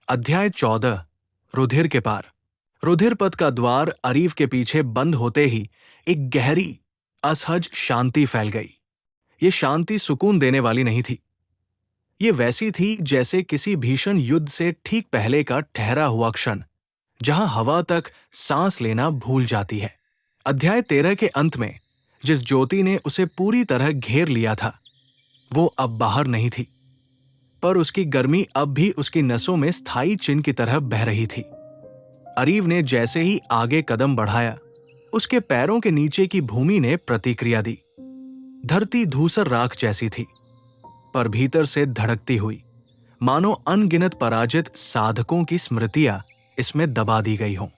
अध्याय 14। रुधिर के पार। रुधिर पथ का द्वार अरीव के पीछे बंद होते ही एक गहरी असहज शांति फैल गई। ये शांति सुकून देने वाली नहीं थी। ये वैसी थी जैसे किसी भीषण युद्ध से ठीक पहले का ठहरा हुआ क्षण, जहां हवा तक सांस लेना भूल जाती है। अध्याय 13 के अंत में जिस ज्योति ने उसे पूरी तरह घेर लिया था, वो अब बाहर नहीं थी, पर उसकी गर्मी अब भी उसकी नसों में स्थायी चिन्ह की तरह बह रही थी। अरीव ने जैसे ही आगे कदम बढ़ाया, उसके पैरों के नीचे की भूमि ने प्रतिक्रिया दी। धरती धूसर राख जैसी थी, पर भीतर से धड़कती हुई, मानो अनगिनत पराजित साधकों की स्मृतियां इसमें दबा दी गई हों।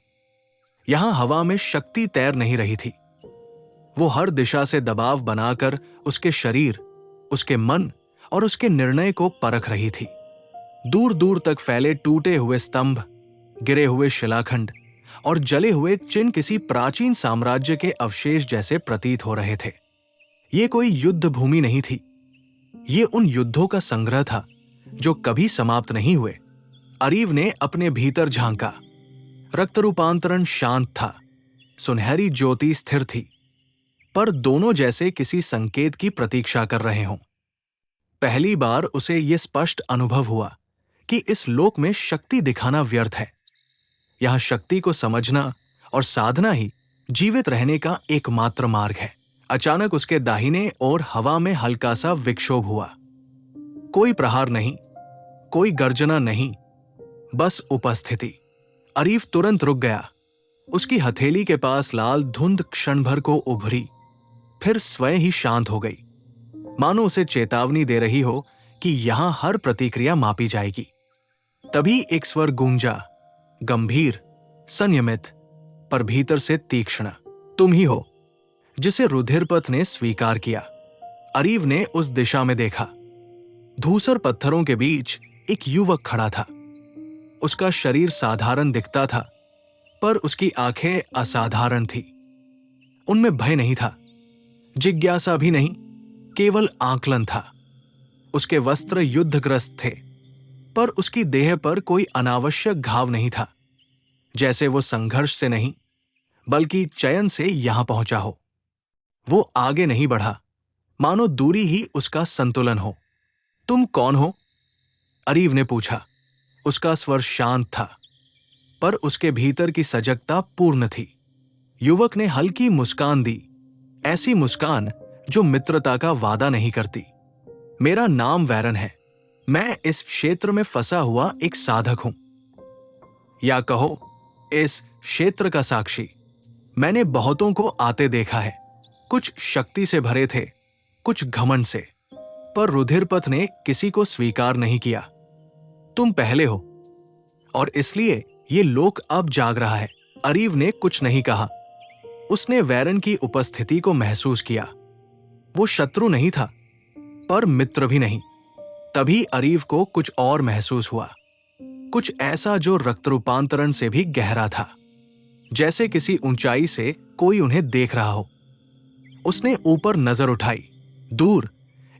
यहां हवा में शक्ति तैर नहीं रही थी। वो हर दिशा से दबाव बनाकर उसके शरीर, उसके मन और उसके निर्णय को परख रही थी। दूर दूर तक फैले टूटे हुए स्तंभ, गिरे हुए शिलाखंड और जले हुए चिन्ह किसी प्राचीन साम्राज्य के अवशेष जैसे प्रतीत हो रहे थे। ये कोई युद्ध भूमि नहीं थी। ये उन युद्धों का संग्रह था जो कभी समाप्त नहीं हुए। अरीव ने अपने भीतर झांका। रक्त रूपांतरण शांत था, सुनहरी ज्योति स्थिर थी, पर दोनों जैसे किसी संकेत की प्रतीक्षा कर रहे हों। पहली बार उसे यह स्पष्ट अनुभव हुआ कि इस लोक में शक्ति दिखाना व्यर्थ है। यहां शक्ति को समझना और साधना ही जीवित रहने का एकमात्र मार्ग है। अचानक उसके दाहिने ओर हवा में हल्का सा विक्षोभ हुआ। कोई प्रहार नहीं, कोई गर्जना नहीं, बस उपस्थिति। अरीव तुरंत रुक गया। उसकी हथेली के पास लाल धुंध क्षण भर को उभरी, फिर स्वयं ही शांत हो गई, मानो उसे चेतावनी दे रही हो कि यहां हर प्रतिक्रिया मापी जाएगी। तभी एक स्वर गूंजा, गंभीर, संयमित, पर भीतर से तीक्ष्ण। तुम ही हो जिसे रुधिरपथ ने स्वीकार किया। अरीव ने उस दिशा में देखा। धूसर पत्थरों के बीच एक युवक खड़ा था। उसका शरीर साधारण दिखता था, पर उसकी आंखें असाधारण थी। उनमें भय नहीं था, जिज्ञासा भी नहीं, केवल आकलन था। उसके वस्त्र युद्धग्रस्त थे, पर उसकी देह पर कोई अनावश्यक घाव नहीं था, जैसे वो संघर्ष से नहीं बल्कि चयन से यहां पहुंचा हो। वो आगे नहीं बढ़ा, मानो दूरी ही उसका संतुलन हो। तुम कौन हो? अरीव ने पूछा। उसका स्वर शांत था, पर उसके भीतर की सजगता पूर्ण थी। युवक ने हल्की मुस्कान दी, ऐसी मुस्कान जो मित्रता का वादा नहीं करती। मेरा नाम वैरन है। मैं इस क्षेत्र में फंसा हुआ एक साधक हूं, या कहो इस क्षेत्र का साक्षी। मैंने बहुतों को आते देखा है। कुछ शक्ति से भरे थे, कुछ घमंड से, पर रुधिरपथ ने किसी को स्वीकार नहीं किया। तुम पहले हो, और इसलिए ये लोक अब जाग रहा है। अरीव ने कुछ नहीं कहा। उसने वैरन की उपस्थिति को महसूस किया। वो शत्रु नहीं था, पर मित्र भी नहीं। तभी अरीव को कुछ और महसूस हुआ, कुछ ऐसा जो रक्त रूपांतरण से भी गहरा था, जैसे किसी ऊंचाई से कोई उन्हें देख रहा हो। उसने ऊपर नजर उठाई। दूर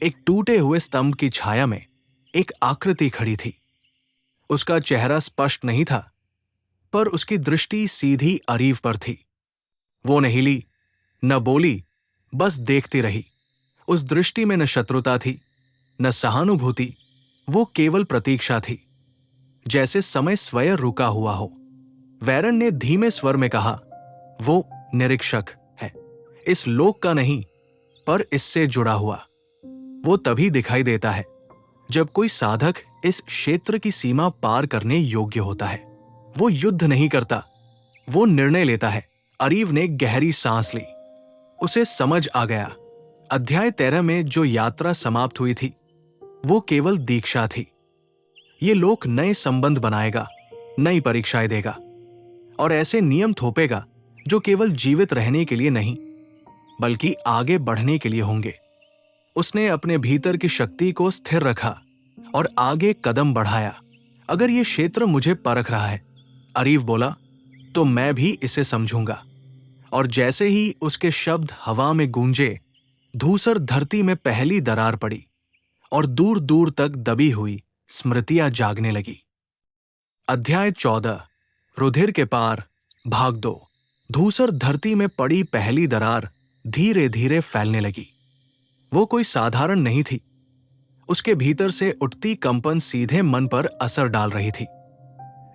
एक टूटे हुए स्तंभ की छाया में एक आकृति खड़ी थी। उसका चेहरा स्पष्ट नहीं था, पर उसकी दृष्टि सीधी अरीव पर थी। वो न हिली, न बोली, बस देखती रही। उस दृष्टि में न शत्रुता थी, न सहानुभूति, वो केवल प्रतीक्षा थी, जैसे समय स्वयं रुका हुआ हो। वैरन ने धीमे स्वर में कहा, वो निरीक्षक है, इस लोक का नहीं, पर इससे जुड़ा हुआ। वो तभी दिखाई देता है जब कोई साधक इस क्षेत्र की सीमा पार करने योग्य होता है। वो युद्ध नहीं करता, वो निर्णय लेता है। अरीव ने गहरी सांस ली। उसे समझ आ गया, अध्याय 13 में जो यात्रा समाप्त हुई थी, वो केवल दीक्षा थी। ये लोक नए संबंध बनाएगा, नई परीक्षाएं देगा, और ऐसे नियम थोपेगा जो केवल जीवित रहने के लिए नहीं, बल्कि आगे बढ़ने के लिए होंगे। उसने अपने भीतर की शक्ति को स्थिर रखा और आगे कदम बढ़ाया। अगर ये क्षेत्र मुझे परख रहा है, अरीव बोला, तो मैं भी इसे समझूंगा। और जैसे ही उसके शब्द हवा में गूंजे, धूसर धरती में पहली दरार पड़ी और दूर दूर तक दबी हुई स्मृतियां जागने लगी। अध्याय 14 रुधिर के पार भाग 2। धूसर धरती में पड़ी पहली दरार धीरे धीरे फैलने लगी। वो कोई साधारण नहीं थी। उसके भीतर से उठती कंपन सीधे मन पर असर डाल रही थी,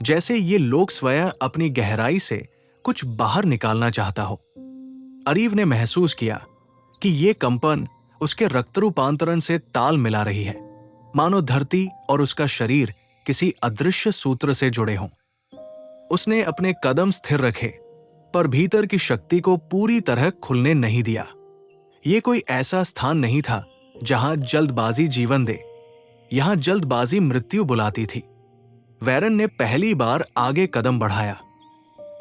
जैसे ये लोक स्वयं अपनी गहराई से कुछ बाहर निकालना चाहता हो। अरीव ने महसूस किया कि ये कंपन उसके रक्त रूपांतरण से ताल मिला रही है, मानो धरती और उसका शरीर किसी अदृश्य सूत्र से जुड़े हों। उसने अपने कदम स्थिर रखे, पर भीतर की शक्ति को पूरी तरह खुलने नहीं दिया। ये कोई ऐसा स्थान नहीं था जहां जल्दबाजी जीवन दे, यहां जल्दबाजी मृत्यु बुलाती थी। वैरन ने पहली बार आगे कदम बढ़ाया।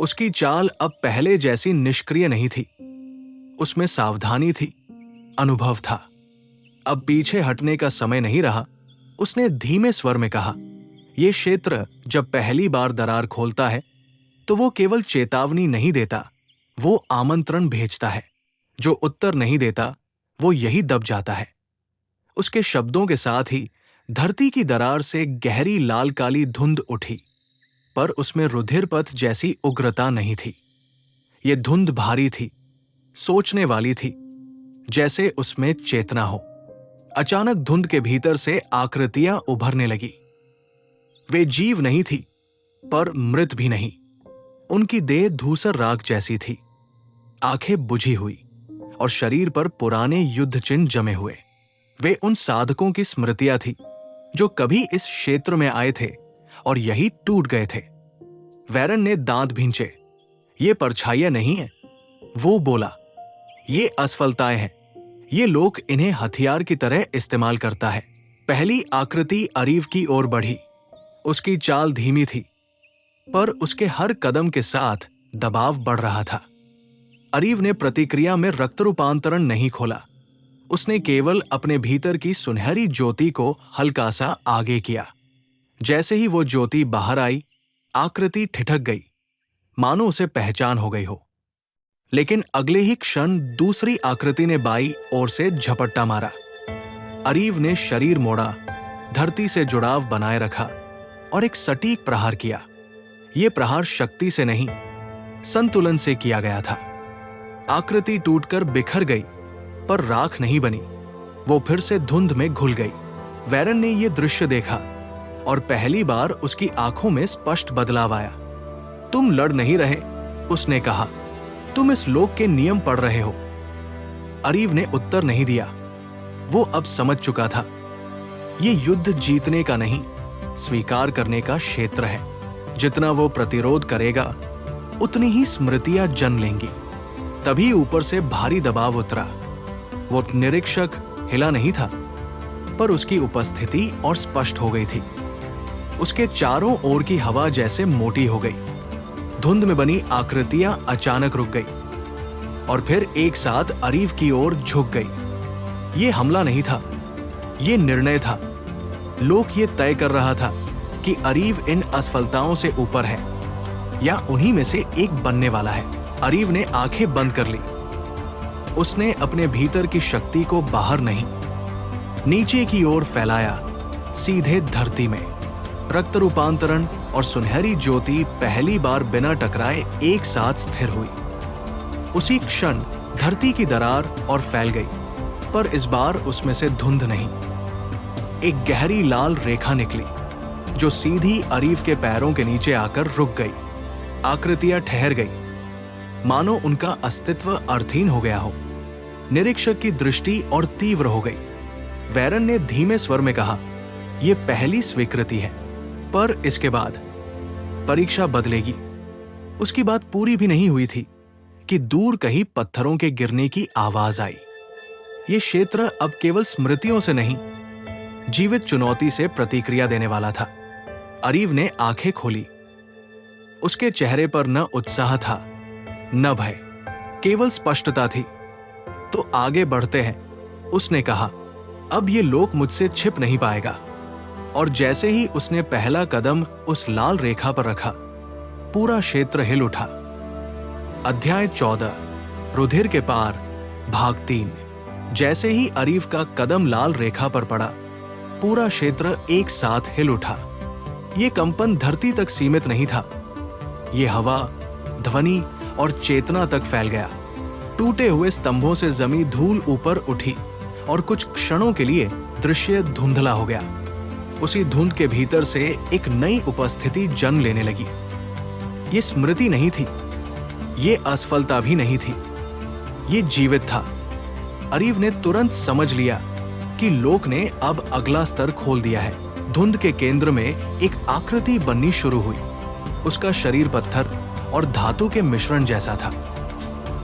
उसकी चाल अब पहले जैसी निष्क्रिय नहीं थी। उसमें सावधानी थी, अनुभव था। अब पीछे हटने का समय नहीं रहा। उसने धीमे स्वर में कहा, यह क्षेत्र जब पहली बार दरार खोलता है तो वो केवल चेतावनी नहीं देता, वो आमंत्रण भेजता है। जो उत्तर नहीं देता वो यही दब जाता है। उसके शब्दों के साथ ही धरती की दरार से गहरी लाल काली धुंध उठी, पर उसमें रुधिर पथ जैसी उग्रता नहीं थी। ये धुंध भारी थी, सोचने वाली थी, जैसे उसमें चेतना हो। अचानक धुंध के भीतर से आकृतियां उभरने लगी। वे जीव नहीं थी, पर मृत भी नहीं। उनकी देह धूसर राख जैसी थी, आंखें बुझी हुई और शरीर पर पुराने युद्ध चिन्ह जमे हुए। वे उन साधकों की स्मृतियां थी जो कभी इस क्षेत्र में आए थे और यही टूट गए थे। वैरन ने दांत भींचे। ये परछाइयां नहीं है, वो बोला, ये असफलताएं हैं। ये लोग इन्हें हथियार की तरह इस्तेमाल करता है। पहली आकृति अरीव की ओर बढ़ी। उसकी चाल धीमी थी, पर उसके हर कदम के साथ दबाव बढ़ रहा था। अरीव ने प्रतिक्रिया में रक्त रूपांतरण नहीं खोला। उसने केवल अपने भीतर की सुनहरी ज्योति को हल्का सा आगे किया। जैसे ही वो ज्योति बाहर आई, आकृति ठिठक गई, मानो उसे पहचान हो गई हो। लेकिन अगले ही क्षण दूसरी आकृति ने बाई ओर से झपट्टा मारा। अरीव ने शरीर मोड़ा, धरती से जुड़ाव बनाए रखा और एक सटीक प्रहार किया। यह प्रहार शक्ति से नहीं, संतुलन से किया गया था। आकृति टूटकर बिखर गई, पर राख नहीं बनी। वो फिर से धुंध में घुल गई। वैरन ने यह दृश्य देखा और पहली बार उसकी आंखों में स्पष्ट बदलाव आया। तुम लड़ नहीं रहे, उसने कहा, तुम इस लोक के नियम पढ़ रहे हो। अरीव ने उत्तर नहीं दिया। वो अब समझ चुका था, ये युद्ध जीतने का नहीं, स्वीकार करने का क्षेत्र है। जितना वो प्रतिरोध करेगा, उतनी ही स्मृतियां जन्म लेंगी। तभी ऊपर से भारी दबाव उतरा। वो निरीक्षक हिला नहीं था, पर उसकी उपस्थिति और स्पष्ट हो गई थी। उसके चारों ओर की हवा जैसे मोटी हो गई। धुंध में बनी आकृतियां अचानक रुक गई और फिर एक साथ अरीव की ओर झुक गई। ये हमला नहीं था, ये निर्णय था। लोक ये तय कर रहा था कि अरीव इन असफलताओं से ऊपर है या उन्हीं में से एक बनने वाला है। अरीव ने आंखें बंद कर ली। उसने अपने भीतर की शक्ति को बाहर नहीं, नीचे की ओर फैलाया, सीधे धरती में। रक्त रूपांतरण और सुनहरी ज्योति पहली बार बिना टकराए एक साथ स्थिर हुई। उसी क्षण धरती की दरार और फैल गई, पर इस बार उसमें से धुंध नहीं। एक गहरी लाल रेखा निकली जो सीधी अरीव के पैरों के नीचे आकर रुक गई। आकृतियां ठहर गई, मानो उनका अस्तित्व अर्थहीन हो गया हो। निरीक्षक की दृष्टि और तीव्र हो गई। वैरन ने धीमे स्वर में कहा, यह पहली स्वीकृति है, पर इसके बाद परीक्षा बदलेगी। उसकी बात पूरी भी नहीं हुई थी कि दूर कहीं पत्थरों के गिरने की आवाज आई। यह क्षेत्र अब केवल स्मृतियों से नहीं, जीवित चुनौती से प्रतिक्रिया देने वाला था। अरीव ने आंखें खोली। उसके चेहरे पर न उत्साह था, न भय, केवल स्पष्टता थी। तो आगे बढ़ते हैं, उसने कहा। अब ये लोक मुझसे छिप नहीं पाएगा। और जैसे ही उसने पहला कदम उस लाल रेखा पर रखा, पूरा क्षेत्र हिल उठा। अध्याय 14 रुधिर के पार भाग 3। जैसे ही अरीव का कदम लाल रेखा पर पड़ा, पूरा क्षेत्र एक साथ हिल उठा। ये कंपन धरती तक सीमित नहीं था, ये हवा, ध्वनि और चेतना तक फैल गया। टूटे हुए स्तंभों से जमी धूल ऊपर उठी और कुछ क्षणों के लिए दृश्य धुंधला हो गया। उसी धुंध के भीतर से एक नई उपस्थिति जन्म लेने लगी। ये स्मृति नहीं थी, ये असफलता भी नहीं थी, ये जीवित था। अरीव ने तुरंत समझ लिया कि लोक ने अब अगला स्तर खोल दिया है। धुंध के केंद्र में एक आकृति बननी शुरू हुई। उसका शरीर पत्थर और धातु के मिश्रण जैसा था,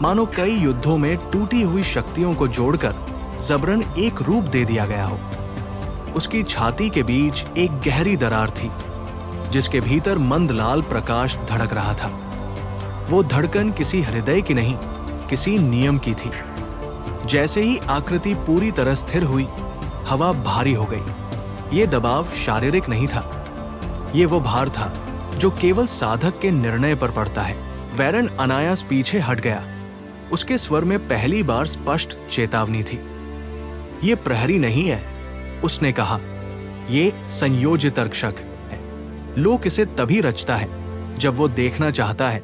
मानो कई युद्धों में टूटी हुई शक्तियों को जोड़कर जबरन एक रूप दे दिया गया हो। उसकी छाती के बीच एक गहरी दरार थी, जिसके भीतर मंद लाल प्रकाश धड़क रहा था। वो धड़कन किसी हृदय की नहीं, किसी नियम की थी। जैसे ही आकृति पूरी तरह स्थिर हुई, हवा भारी हो गई। ये दबाव शारीरिक नहीं था, ये वो भार था जो केवल साधक के निर्णय पर पड़ता है। वैरन अनायास पीछे हट गया। उसके स्वर में पहली बार स्पष्ट चेतावनी थी। ये प्रहरी नहीं है, उसने कहा, ये संयोजित तर्कशक है। लोक इसे तभी रचता है जब वो देखना चाहता है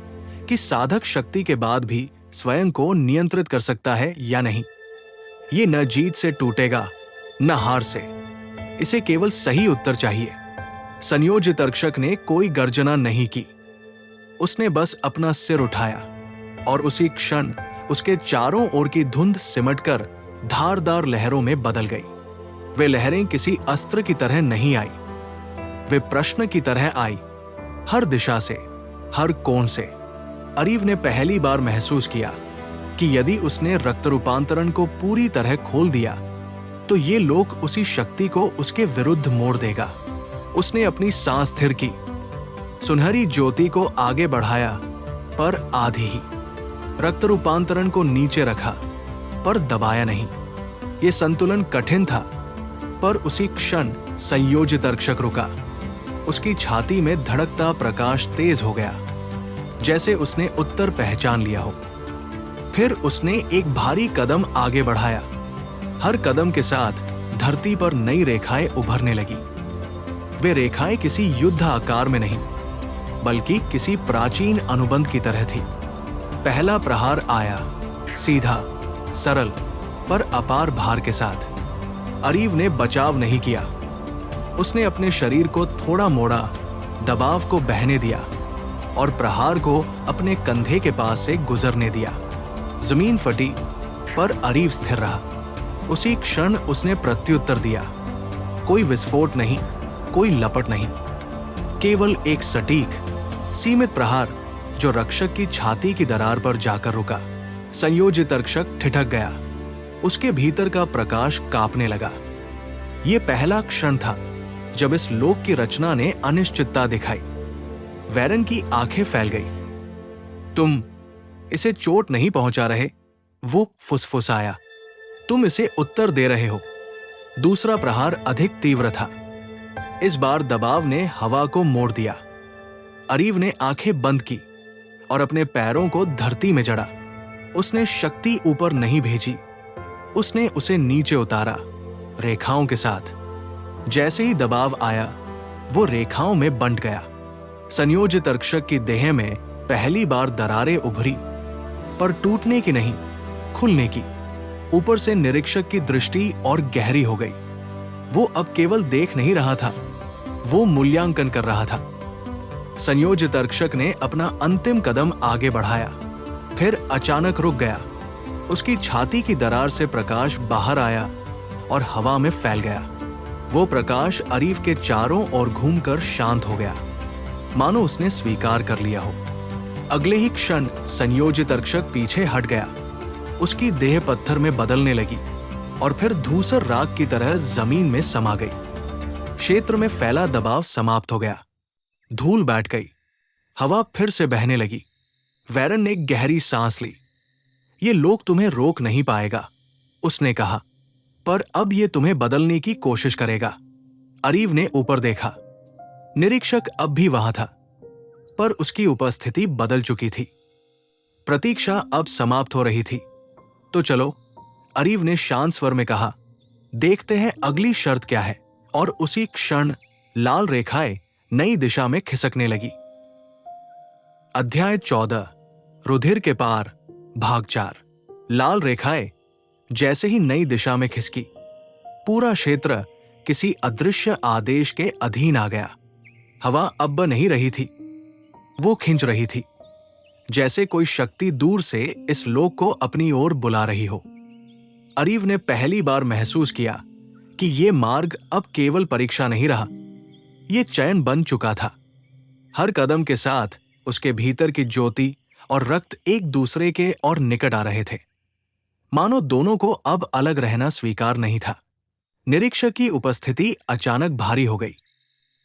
कि साधक शक्ति के बाद भी स्वयं को नियंत्रित कर सकता है या नहीं। ये न जीत से टूटेगा, न हार से। इसे केवल सही उत्तर चाहिए। संयोजित तर्कशक ने कोई गर्जना नहीं की। उसने बस अपना सिर उठाया और उसी क्षण उसके चारों ओर की धुंध सिमटकर धारदार लहरों में बदल गई। वे लहरें किसी अस्त्र की तरह नहीं आई, वे प्रश्न की तरह आई, हर दिशा से, हर कोण से। अरीव ने पहली बार महसूस किया कि यदि उसने रक्त रूपांतरण को पूरी तरह खोल दिया तो ये लोक उसी शक्ति को उसके विरुद्ध मोड़ देगा। उसने अपनी सांस स्थिर की, सुनहरी ज्योति को आगे बढ़ाया, पर आधी ही। रक्त रूपांतरण को नीचे रखा, पर दबाया नहीं। ये संतुलन कठिन था, पर उसी क्षण संयोजित तर्कशक रुका। उसकी छाती में धड़कता प्रकाश तेज हो गया, जैसे उसने उत्तर पहचान लिया हो। फिर उसने एक भारी कदम आगे बढ़ाया। हर कदम के साथ धरती पर नई रेखाएं उभरने लगी। वे रेखाएं किसी युद्ध आकार में नहीं, बल्कि किसी प्राचीन अनुबंध की तरह थी। पहला प्रहार आया, सीधा, सरल, पर अपार भार के साथ। अरीव ने बचाव नहीं किया। उसने अपने शरीर को थोड़ा मोड़ा, दबाव को बहने दिया और प्रहार को अपने कंधे के पास से गुजरने दिया। जमीन फटी, पर अरीव स्थिर रहा। उसी क्षण उसने प्रत्युत्तर दिया। कोई विस्फोट नहीं, कोई लपट नहीं, केवल एक सटीक, सीमित प्रहार जो रक्षक की छाती की दरार पर जाकर रुका। संयोजित तर्कशक ठिठक गया। उसके भीतर का प्रकाश कांपने लगा। यह पहला क्षण था जब इस लोक की रचना ने अनिश्चितता दिखाई। वैरन की आंखें फैल गई। तुम इसे चोट नहीं पहुंचा रहे, वो फुसफुसाया। तुम इसे उत्तर दे रहे हो। दूसरा प्रहार अधिक तीव्र था। इस बार दबाव ने हवा को मोड़ दिया। अरीव ने आंखें बंद की और अपने पैरों को धरती में जड़ा। उसने शक्ति ऊपर नहीं भेजी, उसने उसे नीचे उतारा, रेखाओं के साथ। जैसे ही दबाव आया, वो रेखाओं में बंट गया। संयोजित तर्कशक की देह में पहली बार दरारें उभरी, पर टूटने की नहीं, खुलने की। ऊपर से निरीक्षक की दृष्टि और गहरी हो गई। वो अब केवल देख नहीं रहा था, वो मूल्यांकन कर रहा था। संयोजित तर्कशक ने अपना अंतिम कदम आगे बढ़ाया, फिर अचानक रुक गया। उसकी छाती की दरार से प्रकाश बाहर आया और हवा में फैल गया। वो प्रकाश अरीव के चारों ओर घूमकर शांत हो गया, मानो उसने स्वीकार कर लिया हो। अगले ही क्षण संयोजित तर्कशक पीछे हट गया। उसकी देह पत्थर में बदलने लगी और फिर धूसर राख की तरह जमीन में समा गई। क्षेत्र में फैला दबाव समाप्त हो गया। धूल बैठ गई, हवा फिर से बहने लगी। वैरन ने गहरी सांस ली। ये लोक तुम्हें रोक नहीं पाएगा, उसने कहा, पर अब ये तुम्हें बदलने की कोशिश करेगा। अरीव ने ऊपर देखा। निरीक्षक अब भी वहां था, पर उसकी उपस्थिति बदल चुकी थी। प्रतीक्षा अब समाप्त हो रही थी। तो चलो, अरीव ने शांत स्वर में कहा, देखते हैं अगली शर्त क्या है। और उसी क्षण लाल रेखाएं नई दिशा में खिसकने लगी। अध्याय 14 रुधिर के पार भाग 4। लाल रेखाएं जैसे ही नई दिशा में खिसकी, पूरा क्षेत्र किसी अदृश्य आदेश के अधीन आ गया। हवा अब नहीं रही थी, वो खिंच रही थी, जैसे कोई शक्ति दूर से इस लोक को अपनी ओर बुला रही हो। अरीव ने पहली बार महसूस किया कि ये मार्ग अब केवल परीक्षा नहीं रहा, ये चयन बन चुका था। हर कदम के साथ उसके भीतर की ज्योति और रक्त एक दूसरे के और निकट आ रहे थे, मानो दोनों को अब अलग रहना स्वीकार नहीं था। निरीक्षक की उपस्थिति अचानक भारी हो गई।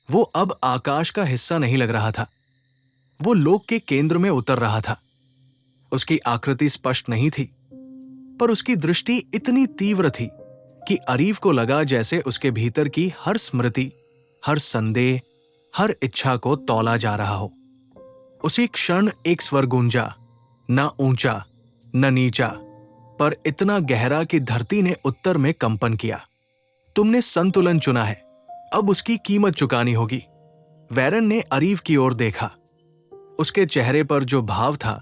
वो अब आकाश का हिस्सा नहीं लग रहा था, वो लोक के केंद्र में उतर रहा था। उसकी आकृति स्पष्ट नहीं थी, पर उसकी दृष्टि इतनी तीव्र थी कि अरीव को लगा जैसे उसके भीतर की हर स्मृति, हर संदेह, हर इच्छा को तौला जा रहा हो। उसी क्षण एक स्वर गूंजा, न ऊंचा न नीचा, पर इतना गहरा कि धरती ने उत्तर में कंपन किया। तुमने संतुलन चुना है, अब उसकी कीमत चुकानी होगी। वैरन ने अरीव की ओर देखा। उसके चेहरे पर जो भाव था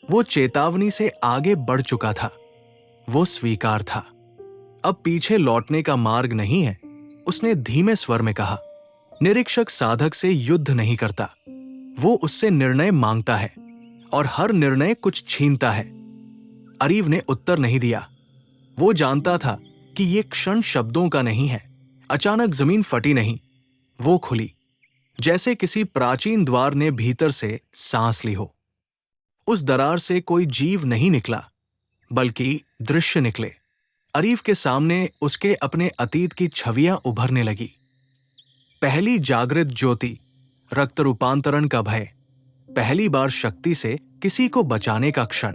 वो चेतावनी से आगे बढ़ चुका था। वो स्वीकार था। अब पीछे लौटने का मार्ग नहीं है, उसने धीमे स्वर में कहा। निरीक्षक साधक से युद्ध नहीं करता, वो उससे निर्णय मांगता है, और हर निर्णय कुछ छीनता है। अरीव ने उत्तर नहीं दिया। वो जानता था कि ये क्षण शब्दों का नहीं है। अचानक जमीन फटी नहीं, वो खुली, जैसे किसी प्राचीन द्वार ने भीतर से सांस ली हो। उस दरार से कोई जीव नहीं निकला, बल्कि दृश्य निकले। अरीव के सामने उसके अपने अतीत की छवियां उभरने लगी। पहली जागृत ज्योति, रक्त रूपांतरण का भय, पहली बार शक्ति से किसी को बचाने का क्षण।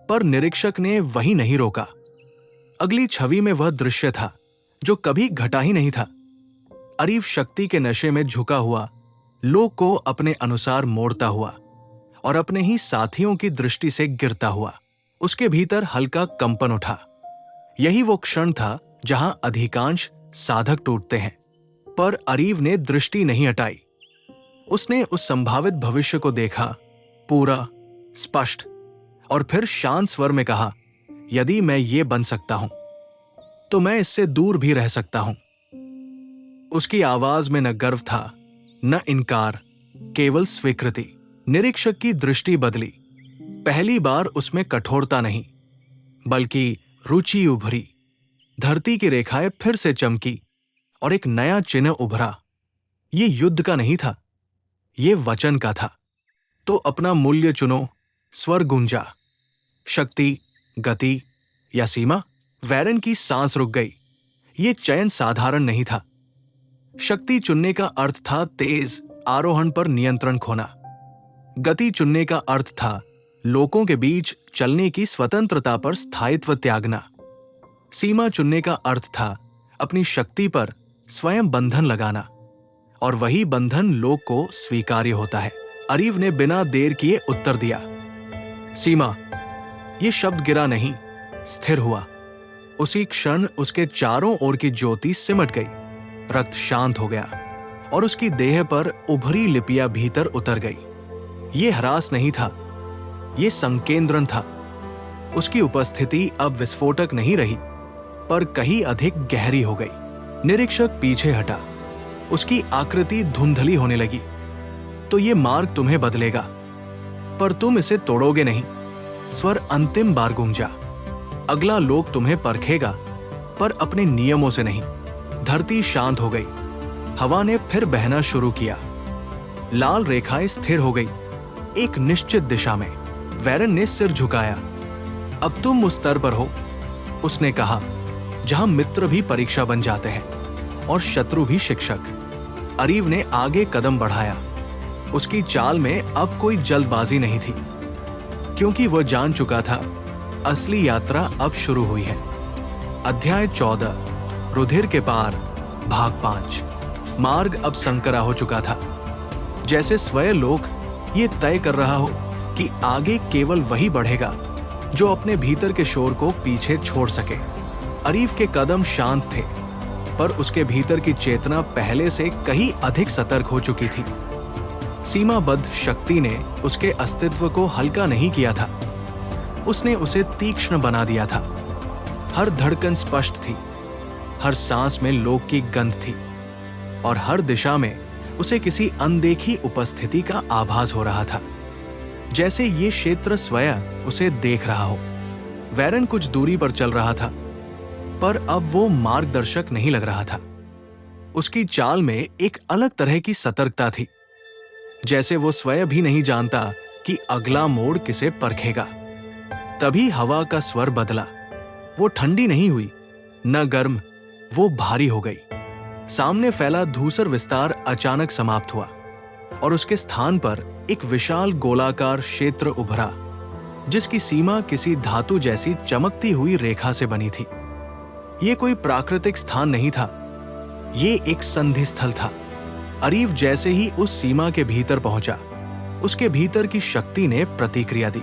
पर निरीक्षक ने वही नहीं रोका। अगली छवि में वह दृश्य था जो कभी घटा ही नहीं था। अरीव शक्ति के नशे में झुका हुआ, लोक को अपने अनुसार मोड़ता हुआ और अपने ही साथियों की दृष्टि से गिरता हुआ। उसके भीतर हल्का कंपन उठा। यही वो क्षण था जहां अधिकांश साधक टूटते हैं, पर अरीव ने दृष्टि नहीं हटाई। उसने उस संभावित भविष्य को देखा, पूरा, स्पष्ट, और फिर शांत स्वर में कहा, यदि मैं ये बन सकता हूं तो मैं इससे दूर भी रह सकता हूं। उसकी आवाज में न गर्व था न इनकार, केवल स्वीकृति। निरीक्षक की दृष्टि बदली। पहली बार उसमें कठोरता नहीं, बल्कि रुचि उभरी। धरती की रेखाएं फिर से चमकी और एक नया चिन्ह उभरा। ये युद्ध का नहीं था, ये वचन का था। तो अपना मूल्य चुनो। स्वर गूंजा। शक्ति, गति या सीमा? वैरन की सांस रुक गई। ये चयन साधारण नहीं था। शक्ति चुनने का अर्थ था तेज आरोहण पर नियंत्रण खोना। गति चुनने का अर्थ था लोगों के बीच चलने की स्वतंत्रता पर स्थायित्व त्यागना। सीमा चुनने का अर्थ था अपनी शक्ति पर स्वयं बंधन लगाना, और वही बंधन लोक को स्वीकार्य होता है। अरीव ने बिना देर किए उत्तर दिया, सीमा। ये शब्द गिरा नहीं, स्थिर हुआ। उसी क्षण उसके चारों ओर की ज्योति सिमट गई, रक्त शांत हो गया और उसकी देह पर उभरी लिपियां भीतर उतर गई। ये ह्रास नहीं था, ये संकेंद्रण था। उसकी उपस्थिति अब विस्फोटक नहीं रही, पर कहीं अधिक गहरी हो गई। निरीक्षक पीछे हटा। उसकी आकृति धुंधली होने लगी। तो ये मार्ग तुम्हें बदलेगा, पर तुम इसे तोड़ोगे नहीं। स्वर अंतिम बार गूंजा। अगला लोक तुम्हें परखेगा, पर अपने नियमों से नहीं। धरती शांत हो गई। हवा ने फिर बहना शुरू किया। लाल रेखाएं स्थिर हो गई, एक निश्चित दिशा में। वैरन ने सिर झुकाया। अब तुम उस स्तर पर हो, उसने कहा, जहां मित्र भी परीक्षा बन जाते हैं और शत्रु भी शिक्षक। अरीव ने आगे कदम बढ़ाया। उसकी चाल में अब कोई जल्दबाजी नहीं थी, क्योंकि वह जान चुका था असली यात्रा अब शुरू हुई है। अध्याय 14 रुधिर के पार भाग 5। मार्ग अब संकरा हो चुका था, जैसे स्वयं लोक ये तय कर रहा हो कि आगे केवल वही बढ़ेगा जो अपने भीतर के शोर को पीछे छोड़ सके। अरीव के कदम शांत थे, पर उसके भीतर की चेतना पहले से कहीं अधिक सतर्क हो चुकी थी। सीमाबद्ध शक्ति ने उसके अस्तित्व को हल्का नहीं किया था, उसने उसे तीक्ष्ण बना दिया था। हर धड़कन स्पष्ट थी, हर सांस में लोक की गंध थी और हर दिशा में उसे किसी अनदेखी उपस्थिति का आभास हो रहा था, जैसे ये क्षेत्र स्वयं उसे देख रहा हो। वैरन कुछ दूरी पर चल रहा था, पर अब वो मार्गदर्शक नहीं लग रहा था। उसकी चाल में एक अलग तरह की सतर्कता थी, जैसे वो स्वयं भी नहीं जानता कि अगला मोड़ किसे परखेगा। तभी हवा का स्वर बदला। वो ठंडी नहीं हुई, न गर्म, वो भारी हो गई। सामने फैला धूसर विस्तार अचानक समाप्त हुआ और उसके स्थान पर एक विशाल गोलाकार क्षेत्र उभरा, जिसकी सीमा किसी धातु जैसी चमकती हुई रेखा से बनी थी। ये कोई प्राकृतिक स्थान नहीं था, ये एक संधि स्थल था। अरीव जैसे ही उस सीमा के भीतर पहुंचा, उसके भीतर की शक्ति ने प्रतिक्रिया दी।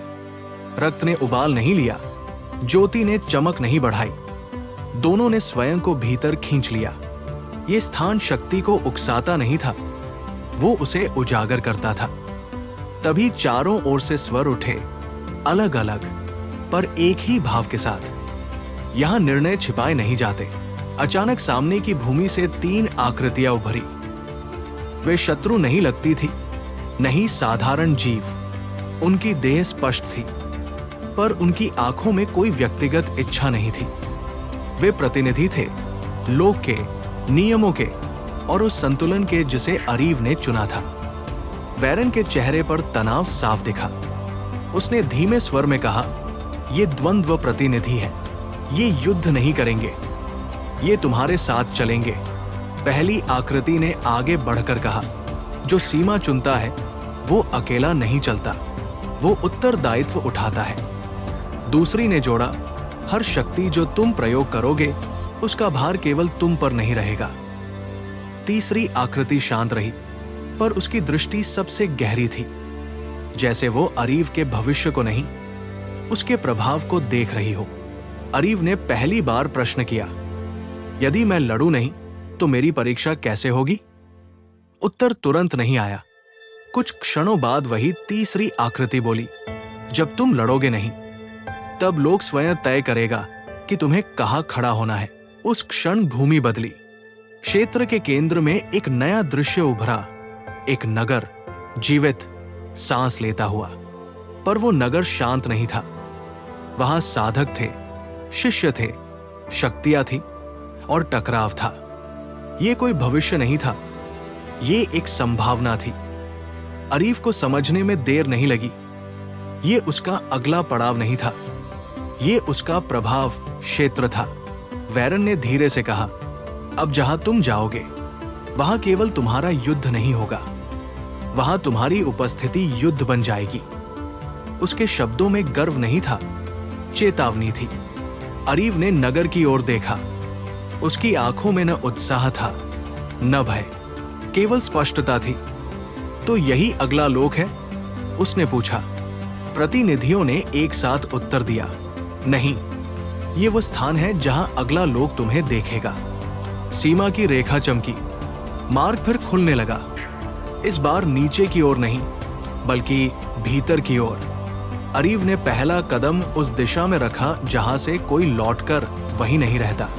रक्त ने उबाल नहीं लिया, ज्योति ने चमक नहीं बढ़ाई, दोनों ने स्वयं को भीतर खींच लिया। ये स्थान शक्ति को उकसाता नहीं था, वो उसे उजागर करता था। तभी चारों ओर से स्वर उठे, अलग अलग पर एक ही भाव के साथ। यहां निर्णय छिपाए नहीं जाते। अचानक सामने की भूमि से 3 आकृतियां उभरी। वे शत्रु नहीं लगती थी, नहीं साधारण जीव। उनकी देह स्पष्ट थी, पर उनकी आंखों में कोई व्यक्तिगत इच्छा नहीं थी। वे प्रतिनिधि थे लोक के, नियमों के और उस संतुलन के जिसे अरीव ने चुना था। वैरन के चेहरे पर तनाव साफ दिखा। उसने धीमे स्वर में कहा, ये द्वंद्व प्रतिनिधि हैं, ये युद्ध नहीं करेंगे, ये तुम्हारे साथ चलेंगे। पहली आकृति ने आगे बढ़कर कहा, जो सीमा चुनता है वो अकेला नहीं चलता, वो उत्तरदायित्व उठाता है। दूसरी ने जोड़ा, हर शक्ति जो तुम प्रयोग करोगे उसका भार केवल तुम पर नहीं रहेगा। तीसरी आकृति शांत रही, पर उसकी दृष्टि सबसे गहरी थी, जैसे वो अरीव के भविष्य को नहीं, उसके प्रभाव को देख रही हो। अरीव ने पहली बार प्रश्न किया, यदि मैं लड़ूं नहीं तो मेरी परीक्षा कैसे होगी? उत्तर तुरंत नहीं आया। कुछ क्षणों बाद वही तीसरी आकृति बोली, जब तुम लड़ोगे नहीं, तब लोक स्वयं तय करेगा कि तुम्हें कहां खड़ा होना है। उस क्षण भूमि बदली। क्षेत्र के केंद्र में एक नया दृश्य उभरा, एक नगर, जीवित, सांस लेता हुआ। पर वो नगर शांत नहीं था। वहां साधक थे, शिष्य थे, शक्तियां थी और टकराव था। ये कोई भविष्य नहीं था, ये एक संभावना थी। अरीव को समझने में देर नहीं लगी। ये उसका अगला पड़ाव नहीं था, ये उसका प्रभाव क्षेत्र था। वैरन ने धीरे से कहा, अब जहां तुम जाओगे वहां केवल तुम्हारा युद्ध नहीं होगा, वहां तुम्हारी उपस्थिति युद्ध बन जाएगी। उसके शब्दों में गर्व नहीं था, चेतावनी थी। अरीव ने नगर की ओर देखा। उसकी आंखों में न उत्साह था, न भय, केवल स्पष्टता थी। तो यही अगला लोक है? उसने पूछा। प्रतिनिधियों ने एक साथ उत्तर दिया, नहीं, ये वो स्थान है जहां अगला लोक तुम्हें देखेगा। सीमा की रेखा चमकी, मार्ग फिर खुलने लगा। इस बार नीचे की ओर नहीं, बल्कि भीतर की ओर। अरीव ने पहला कदम उस दिशा में रखा जहां से कोई लौटकर वहीं नहीं रहता।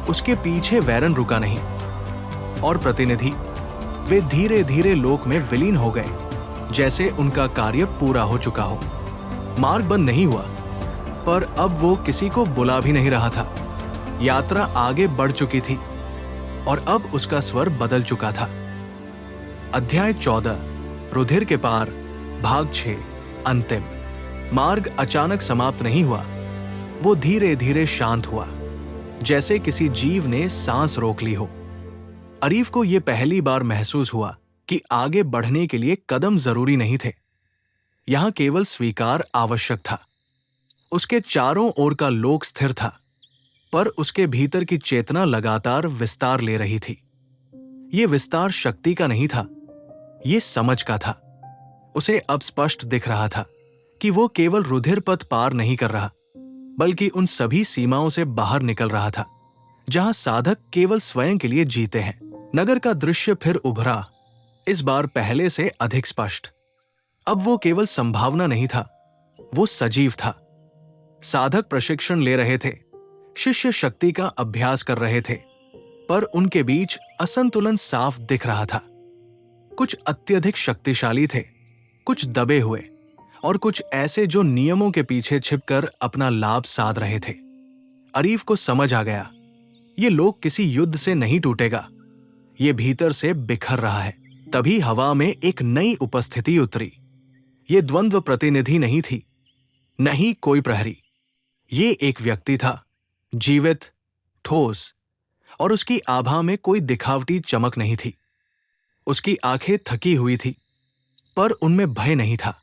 उसके पीछे वैरन रुका नहीं, और प्रतिनिधि, वे धीरे धीरे लोक में विलीन हो गए, जैसे उनका कार्य पूरा हो चुका हो। मार्ग बंद नहीं हुआ, पर अब वो किसी को बुला भी नहीं रहा था। यात्रा आगे बढ़ चुकी थी और अब उसका स्वर बदल चुका था। अध्याय 14, रुधिर के पार, भाग 6, अंतिम। मार्ग अचानक समाप्त नहीं हुआ, वो धीरे धीरे शांत हुआ, जैसे किसी जीव ने सांस रोक ली हो। अरीव को यह पहली बार महसूस हुआ कि आगे बढ़ने के लिए कदम जरूरी नहीं थे, यहां केवल स्वीकार आवश्यक था। उसके चारों ओर का लोक स्थिर था, पर उसके भीतर की चेतना लगातार विस्तार ले रही थी। यह विस्तार शक्ति का नहीं था, यह समझ का था। उसे अब स्पष्ट दिख रहा था कि वो केवल रुधिर पथ पार नहीं कर रहा, बल्कि उन सभी सीमाओं से बाहर निकल रहा था जहां साधक केवल स्वयं के लिए जीते हैं। नगर का दृश्य फिर उभरा, इस बार पहले से अधिक स्पष्ट। अब वो केवल संभावना नहीं था, वो सजीव था। साधक प्रशिक्षण ले रहे थे, शिष्य शक्ति का अभ्यास कर रहे थे, पर उनके बीच असंतुलन साफ दिख रहा था। कुछ अत्यधिक शक्तिशाली थे, कुछ दबे हुए, और कुछ ऐसे जो नियमों के पीछे छिपकर अपना लाभ साध रहे थे। अरीफ को समझ आ गया, ये लोग किसी युद्ध से नहीं टूटेगा, ये भीतर से बिखर रहा है। तभी हवा में एक नई उपस्थिति उतरी। ये द्वंद्व प्रतिनिधि नहीं थी, नहीं कोई प्रहरी। ये एक व्यक्ति था, जीवित, ठोस, और उसकी आभा में कोई दिखावटी चमक नहीं थी। उसकी आंखें थकी हुई थी, पर उनमें भय नहीं था।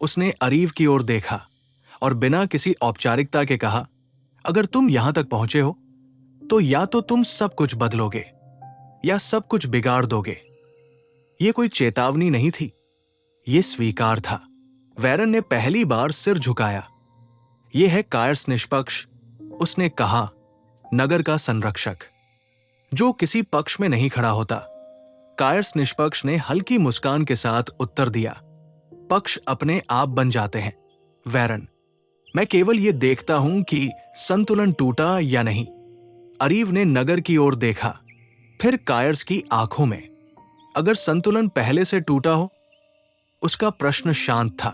उसने अरीफ की ओर देखा और बिना किसी औपचारिकता के कहा, अगर तुम यहां तक पहुंचे हो तो या तो तुम सब कुछ बदलोगे या सब कुछ बिगाड़ दोगे। यह कोई चेतावनी नहीं थी, यह स्वीकार था। वैरन ने पहली बार सिर झुकाया। यह है कायर्स निष्पक्ष, उसने कहा, नगर का संरक्षक, जो किसी पक्ष में नहीं खड़ा होता। कायर्स निष्पक्ष ने हल्की मुस्कान के साथ उत्तर दिया, पक्ष अपने आप बन जाते हैं वैरन, मैं केवल यह देखता हूं कि संतुलन टूटा या नहीं। अरीव ने नगर की ओर देखा, फिर कायर्स की आंखों में। अगर संतुलन पहले से टूटा हो? उसका प्रश्न शांत था,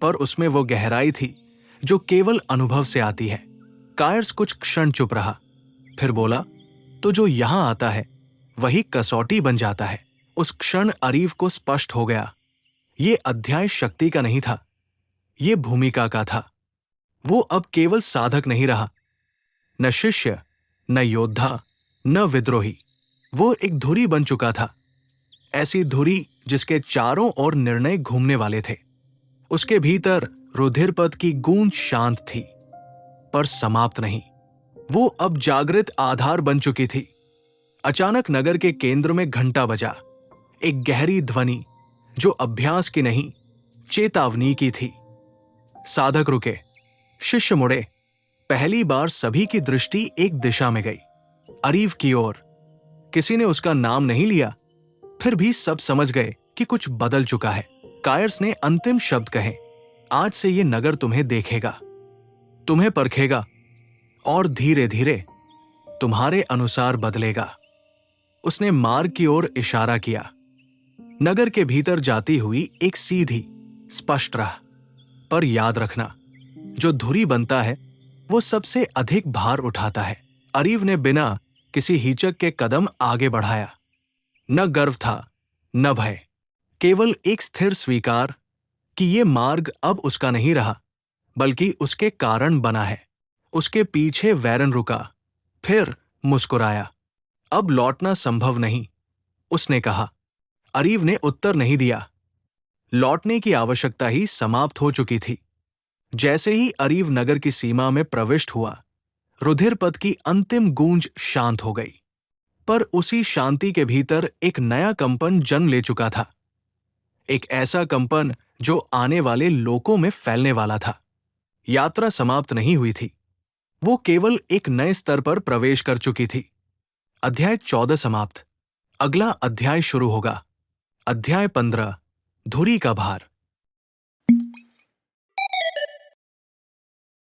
पर उसमें वो गहराई थी जो केवल अनुभव से आती है। कायर्स कुछ क्षण चुप रहा, फिर बोला, तो जो यहां आता है वही कसौटी बन जाता है। उस क्षण अरीव को स्पष्ट हो गया, ये अध्याय शक्ति का नहीं था, ये भूमिका का था। वो अब केवल साधक नहीं रहा, न शिष्य, न योद्धा, न विद्रोही। वो एक धुरी बन चुका था, ऐसी धुरी जिसके चारों ओर निर्णय घूमने वाले थे। उसके भीतर रुधिरपथ की गूंज शांत थी, पर समाप्त नहीं। वो अब जागृत आधार बन चुकी थी। अचानक नगर के केंद्र में घंटा बजा, एक गहरी ध्वनि जो अभ्यास की नहीं, चेतावनी की थी। साधक रुके, शिष्य मुड़े। पहली बार सभी की दृष्टि एक दिशा में गई, अरीव की ओर। किसी ने उसका नाम नहीं लिया, फिर भी सब समझ गए कि कुछ बदल चुका है। कायर्स ने अंतिम शब्द कहे, आज से ये नगर तुम्हें देखेगा, तुम्हें परखेगा, और धीरे धीरे तुम्हारे अनुसार बदलेगा। उसने मार्ग की ओर इशारा किया। नगर के भीतर जाती हुई एक सीधी, स्पष्ट राह। पर याद रखना, जो धुरी बनता है वो सबसे अधिक भार उठाता है। अरीव ने बिना किसी हिचक के कदम आगे बढ़ाया। न गर्व था, न भय, केवल एक स्थिर स्वीकार कि ये मार्ग अब उसका नहीं रहा, बल्कि उसके कारण बना है। उसके पीछे वैरन रुका, फिर मुस्कुराया। अब लौटना संभव नहीं, उसने कहा। अरीव ने उत्तर नहीं दिया। लौटने की आवश्यकता ही समाप्त हो चुकी थी। जैसे ही अरीव नगर की सीमा में प्रविष्ट हुआ, रुधिरपथ की अंतिम गूंज शांत हो गई। पर उसी शांति के भीतर एक नया कंपन जन्म ले चुका था, एक ऐसा कंपन जो आने वाले लोकों में फैलने वाला था। यात्रा समाप्त नहीं हुई थी, वो केवल एक नए स्तर पर प्रवेश कर चुकी थी। अध्याय 14 समाप्त। अगला अध्याय शुरू होगा। अध्याय 15, धुरी का भार।